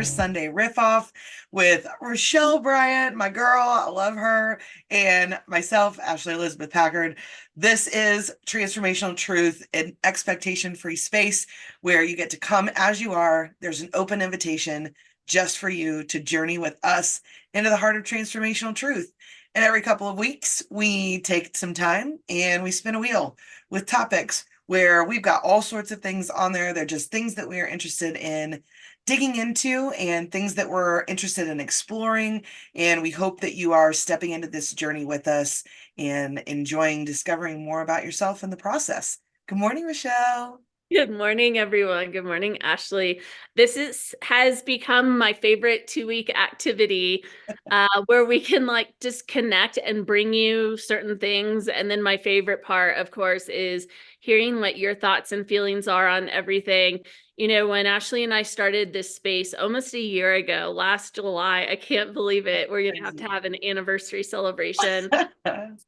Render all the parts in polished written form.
another Sunday riff off with Rochelle Bryant, my girl. I love her, and myself, Ashley Elizabeth Packard. This is Transformational Truth, an expectation-free space where you get to come as you are. There's an open invitation just for you to journey with us into the heart of transformational truth. And every couple of weeks, we take some time and we spin a wheel with topics where we've got all sorts of things on there. They're just things that we are interested in digging into and things that we're interested in exploring. And we hope that you are stepping into this journey with us and enjoying discovering more about yourself in the process. Good morning, Rochelle. Good morning, everyone. Good morning, Ashley. Has become my favorite 2-week activity where we can just connect and bring you certain things. And then my favorite part, of course, is hearing what your thoughts and feelings are on everything. You know, when Ashley and I started this space almost a year ago, last July, I can't believe it. We're going to have an anniversary celebration.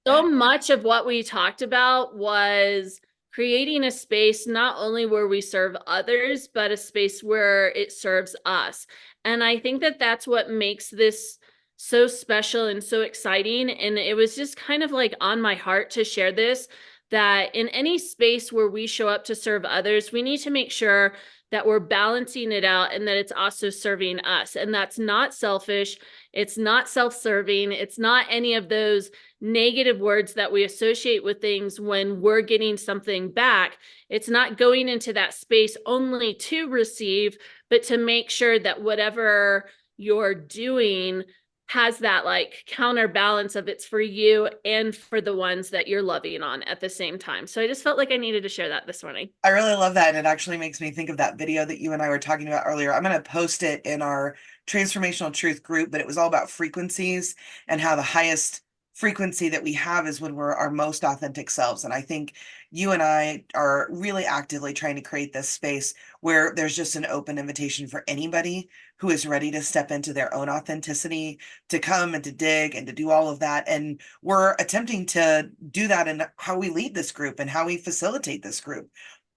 So much of what we talked about was creating a space not only where we serve others, but a space where it serves us. And I think that that's what makes this so special and so exciting. And it was just kind of like on my heart to share this, that in any space where we show up to serve others, we need to make sure that we're balancing it out and that it's also serving us. And that's not selfish. It's not self-serving. It's not any of those negative words that we associate with things when we're getting something back. It's not going into that space only to receive, but to make sure that whatever you're doing has that counterbalance of it's for you and for the ones that you're loving on at the same time. So I just felt like I needed to share that this morning. I really love that. And it actually makes me think of that video that you and I were talking about earlier. I'm going to post it in our Transformational Truth group, but it was all about frequencies and how the highest frequency that we have is when we're our most authentic selves. And I think you and I are really actively trying to create this space where there's just an open invitation for anybody who is ready to step into their own authenticity, to come and to dig and to do all of that. And we're attempting to do that in how we lead this group and how we facilitate this group.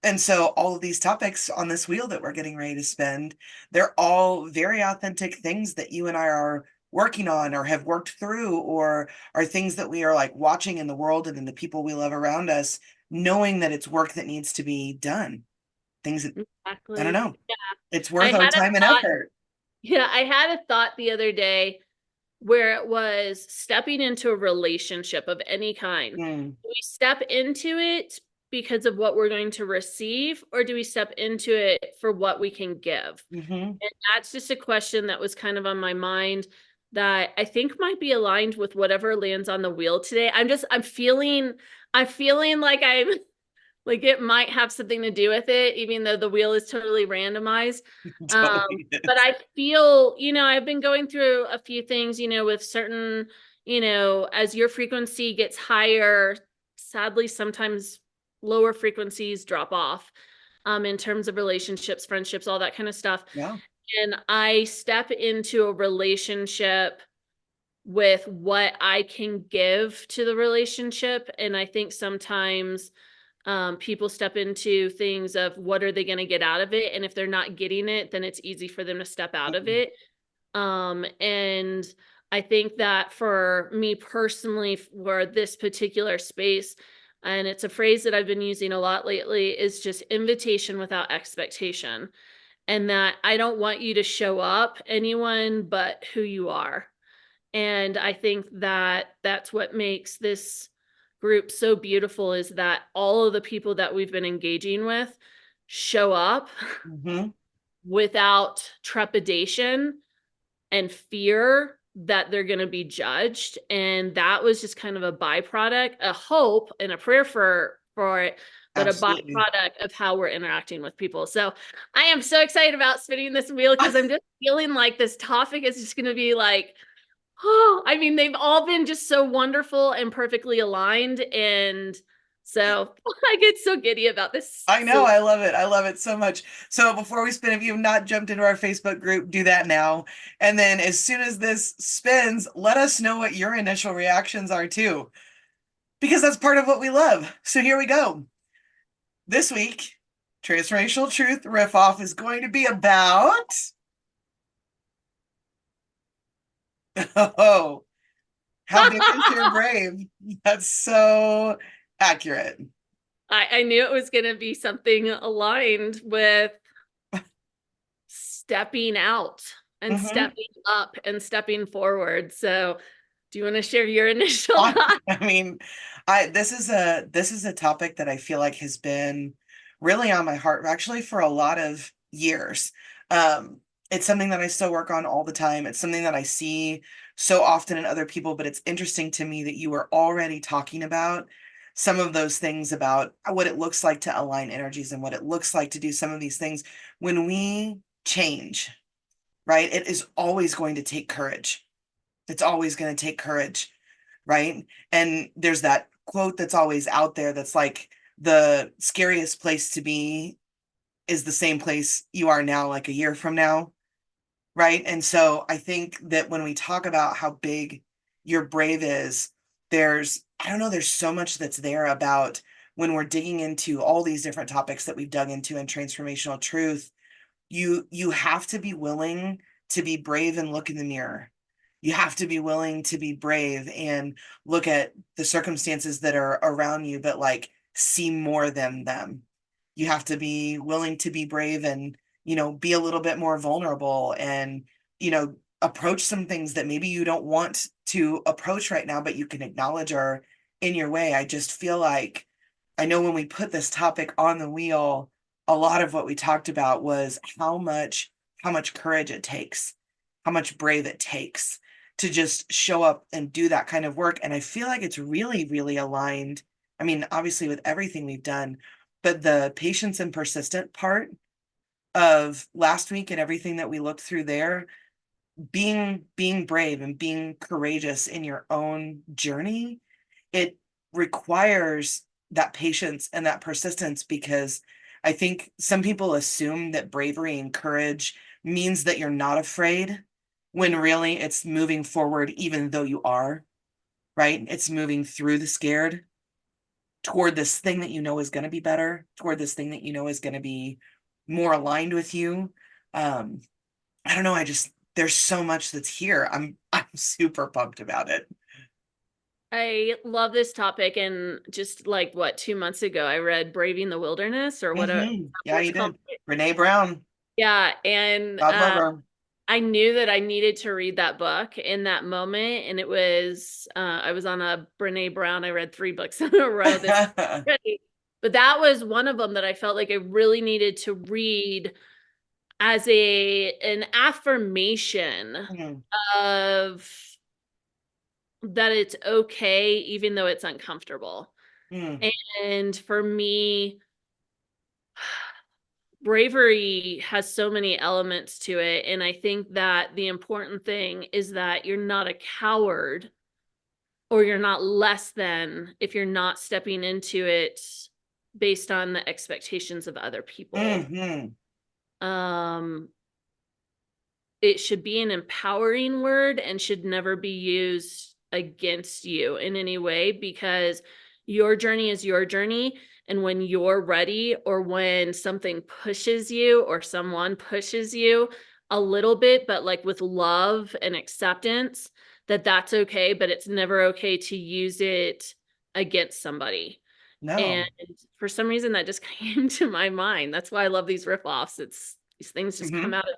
And so all of these topics on this wheel that we're getting ready to spend, they're all very authentic things that you and I are working on or have worked through, or are things that we are watching in the world and in the people we love around us, knowing that it's work that needs to be done. Things that, I don't Exactly. know, Yeah. it's I worth our had a time and thought. effort. Yeah, I had a thought the other day where it was stepping into a relationship of any kind. Mm, Do we step into it because of what we're going to receive, or do we step into it for what we can give? hmm And that's just a question that was kind of on my mind that I think might be aligned with whatever lands on the wheel today. I'm feeling like it might have something to do with it, even though the wheel is totally randomized. Totally But is. I feel, I've been going through a few things, with certain, as your frequency gets higher, sadly, sometimes lower frequencies drop off, in terms of relationships, friendships, all that kind of stuff. Yeah. And I step into a relationship with what I can give to the relationship. And I think sometimes people step into things of what are they going to get out of it, and if they're not getting it, then it's easy for them to step out of Mhm. it. And I think that for me personally, for this particular space, and it's a phrase that I've been using a lot lately, is just invitation without expectation. And that I don't want you to show up anyone but who you are. And I think that that's what makes this group so beautiful, is that all of the people that we've been engaging with show up Mhm. without trepidation and fear that they're going to be judged. And that was just kind of a byproduct, a hope and a prayer for it, but a Absolutely. byproduct of how we're interacting with people. So I am so excited about spinning this wheel, because I'm just feeling like this topic is just going to be oh, I mean, they've all been just so wonderful and perfectly aligned. And so I get so giddy about this. I know. Silly. I love it. I love it so much. So before we spin, if you've not jumped into our Facebook group, do that now. And then as soon as this spins, let us know what your initial reactions are too, because that's part of what we love. So here we go. This week, Transformational Truth Riff Off is going to be about Oh, how big is your brave? That's so accurate. I knew it was going to be something aligned with stepping out and Hmm. stepping up and stepping forward. So, do you want to share your initial I thought? I mean, this is a topic that I feel like has been really on my heart actually for a lot of years. Um, it's something that I still work on all the time. It's something that I see so often in other people, but it's interesting to me that you were already talking about some of those things about what it looks like to align energies and what it looks like to do some of these things when we change, right? It is always going to take courage. It's always going to take courage, right? And there's that quote that's always out there that's like, the scariest place to be is the same place you are now, like a year from now, right? And so I think that when we talk about how big your brave is, I don't know, there's so much that's there about when we're digging into all these different topics that we've dug into in transformational truth. You have to be willing to be brave and look in the mirror. You have to be willing to be brave and look at the circumstances that are around you, but like see more than them. You have to be willing to be brave and, be a little bit more vulnerable and, approach some things that maybe you don't want to approach right now, but you can acknowledge are in your way. I just feel like I know when we put this topic on the wheel, a lot of what we talked about was how much courage it takes, how much brave it takes to just show up and do that kind of work. And I feel like it's really, really aligned. I mean, obviously with everything we've done, but the patience and persistent part of last week and everything that we looked through there, being brave and being courageous in your own journey, it requires that patience and that persistence, because I think some people assume that bravery and courage means that you're not afraid, when really it's moving forward even though you are, right? It's moving through the scared toward this thing that you know is going to be better, toward this thing that you know is going to be more aligned with you. um I don't know, there's so much that's here. I'm super pumped about it. I love this topic. And just like what, 2 months ago, I read Braving the Wilderness or Yeah, what you it's called. did. Brene Brown. Yeah. And God love her. I knew that I needed to read that book in that moment. And it was, I was on a Brene Brown. I read 3 books in a row this already. But that was one of them that I felt like I really needed to read as an affirmation Mm, of that it's okay, even though it's uncomfortable. mm, And for me, bravery has so many elements to it. And I think that the important thing is that you're not a coward or you're not less than if you're not stepping into it based on the expectations of other people. mm. Um, it should be an empowering word and should never be used against you in any way, because your journey is your journey. And when you're ready, or when something pushes you or someone pushes you a little bit, but like with love and acceptance, that's okay. But it's never okay to use it against somebody. And No. for some reason that just came to my mind. That's why I love these riff-offs. It's these things just come Hmm. out of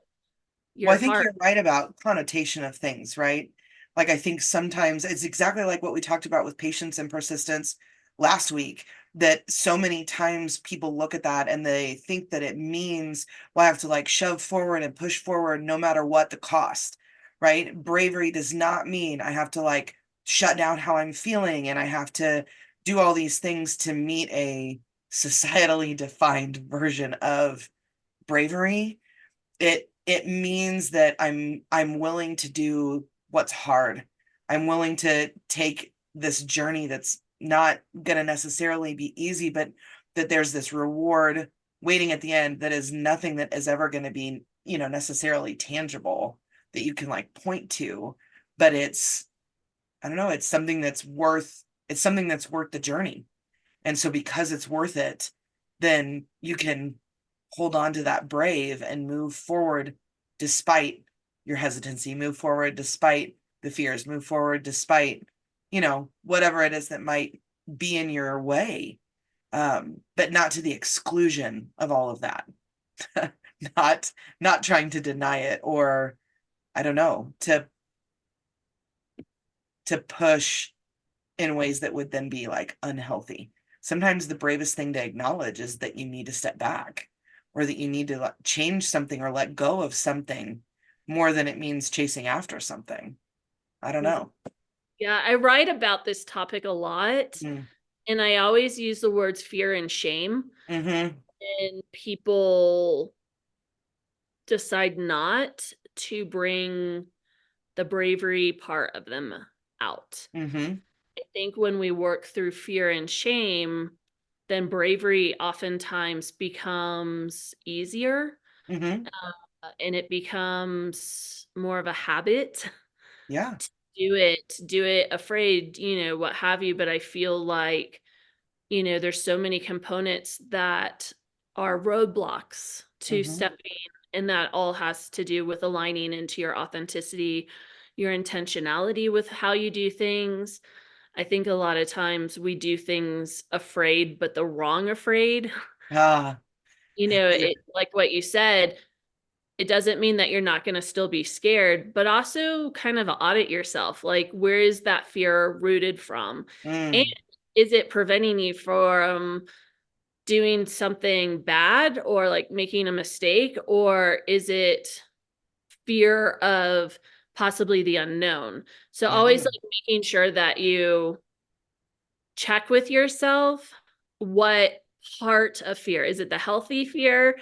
Well, your I think heart. you're right about connotation of things, right? Like, I think sometimes it's exactly like what we talked about with patience and persistence last week, that so many times people look at that and they think that it means, well, I have to like shove forward and push forward no matter what the cost, right? Bravery does not mean I have to like shut down how I'm feeling and I have to do all these things to meet a societally defined version of bravery. It means that I'm willing to do what's hard. I'm willing to take this journey that's not going to necessarily be easy, but that there's this reward waiting at the end that is nothing that is ever going to be, necessarily tangible that you can like point to, but I don't know, it's something that's worth the journey. And so because it's worth it, then you can hold on to that brave and move forward despite your hesitancy, move forward despite the fears, move forward despite, whatever it is that might be in your way. But not to the exclusion of all of that. Not trying to deny it, or I don't know, to push in ways that would then be like unhealthy. Sometimes the bravest thing to acknowledge is that you need to step back, or that you need to change something or let go of something more than it means chasing after something. I don't know. Yeah, I write about this topic a lot, Mm. and I always use the words fear and shame. Mm-hmm. And people decide not to bring the bravery part of them out. Mm-hmm. I think when we work through fear and shame, then bravery oftentimes becomes easier, Mm-hmm. and it becomes more of a habit. Yeah. Do it afraid, what have you. But I feel like, there's so many components that are roadblocks to Mm-hmm. stepping, and that all has to do with aligning into your authenticity, your intentionality with how you do things. I think a lot of times we do things afraid, but the wrong afraid. Ah. It, like what you said, it doesn't mean that you're not going to still be scared, but also kind of audit yourself. Like, where is that fear rooted from? And Mm. is it preventing you from doing something bad or like making a mistake? Or is it fear of possibly the unknown? So always Mm-hmm. like making sure that you check with yourself what part of fear. Is it the healthy fear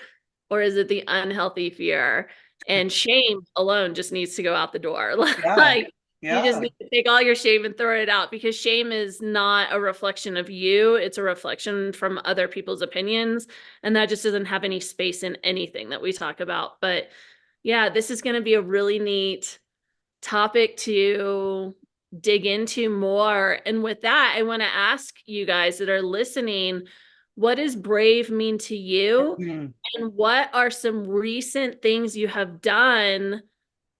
or is it the unhealthy fear? And shame alone just needs to go out the door. Yeah. Like, you just Yeah. need to take all your shame and throw it out, because shame is not a reflection of you. It's a reflection from other people's opinions. And that just doesn't have any space in anything that we talk about. But yeah, this is going to be a really neat topic to dig into more. And with that, I want to ask you guys that are listening, what does brave mean to you? Mm. And what are some recent things you have done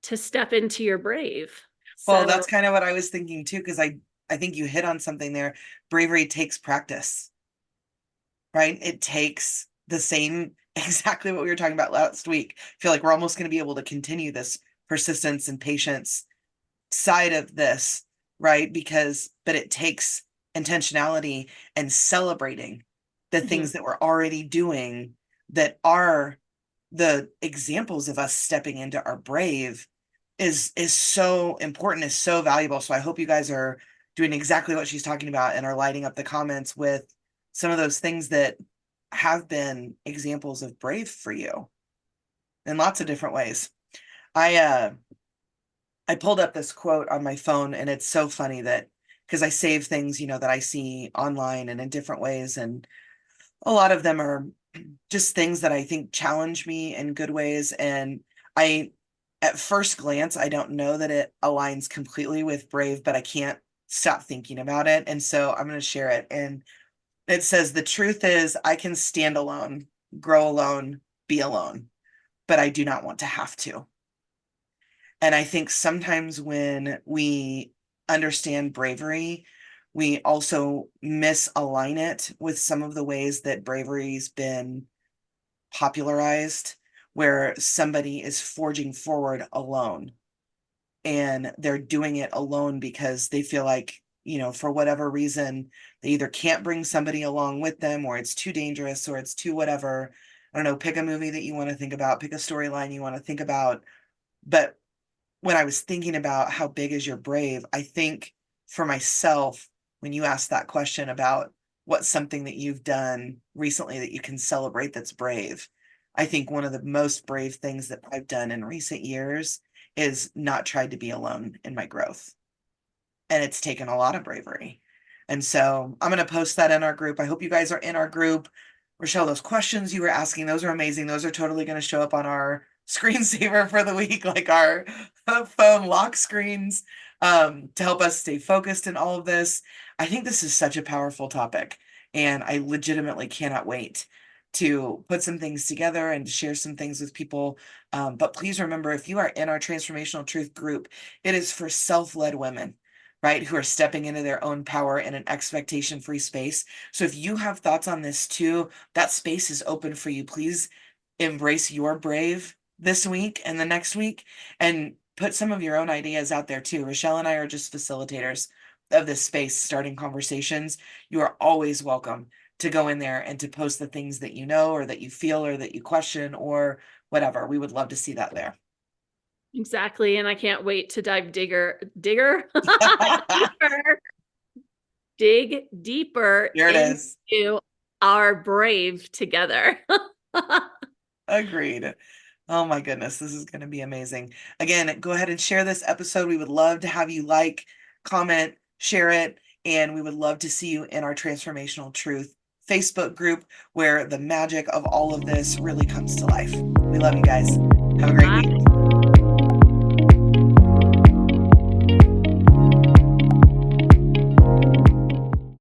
to step into your brave? Well, So, that's kind of what I was thinking too, because I think you hit on something there. Bravery takes practice, right? It takes the same exactly what we were talking about last week. I feel like we're almost going to be able to continue this persistence and patience side of this, right? But it takes intentionality and celebrating the mhm. things that we're already doing that are the examples of us stepping into our brave is so important, is so valuable. So I hope you guys are doing exactly what she's talking about and are lighting up the comments with some of those things that have been examples of brave for you in lots of different ways. I pulled up this quote on my phone, and it's so funny that because I save things, that I see online and in different ways, and a lot of them are just things that I think challenge me in good ways. And I, at first glance, I don't know that it aligns completely with brave, but I can't stop thinking about it. And so I'm going to share it. And it says, "The truth is, I can stand alone, grow alone, be alone, but I do not want to have to." And I think sometimes when we understand bravery, we also misalign it with some of the ways that bravery's been popularized, where somebody is forging forward alone and they're doing it alone because they feel like, for whatever reason, they either can't bring somebody along with them, or it's too dangerous, or it's too whatever. I don't know, pick a movie that you want to think about, pick a storyline you want to think about. But when I was thinking about how big is your brave, I think for myself, when you asked that question about what's something that you've done recently that you can celebrate that's brave, I think one of the most brave things that I've done in recent years is not tried to be alone in my growth. And it's taken a lot of bravery. And so I'm going to post that in our group. I hope you guys are in our group. Rochelle, those questions you were asking, those are amazing. Those are totally going to show up on our screensaver for the week, like our phone lock screens, to help us stay focused in all of this. I think this is such a powerful topic, and I legitimately cannot wait to put some things together and to share some things with people. But please remember, if you are in our Transformational Truth group, it is for self-led women, right, who are stepping into their own power in an expectation-free space. So if you have thoughts on this too, that space is open for you. Please embrace your brave this week and the next week, and put some of your own ideas out there too. Rochelle and I are just facilitators of this space, starting conversations. You are always welcome to go in there and to post the things that you know, or that you feel, or that you question, or whatever. We would love to see that there. Exactly. And I can't wait to digger, deeper, dig deeper Here it is. into our brave together. Agreed. Oh my goodness, this is going to be amazing. Again, go ahead and share this episode. We would love to have you like, comment, share it, and we would love to see you in our Transformational Truth Facebook group, where the magic of all of this really comes to life. We love you guys. Have a great week.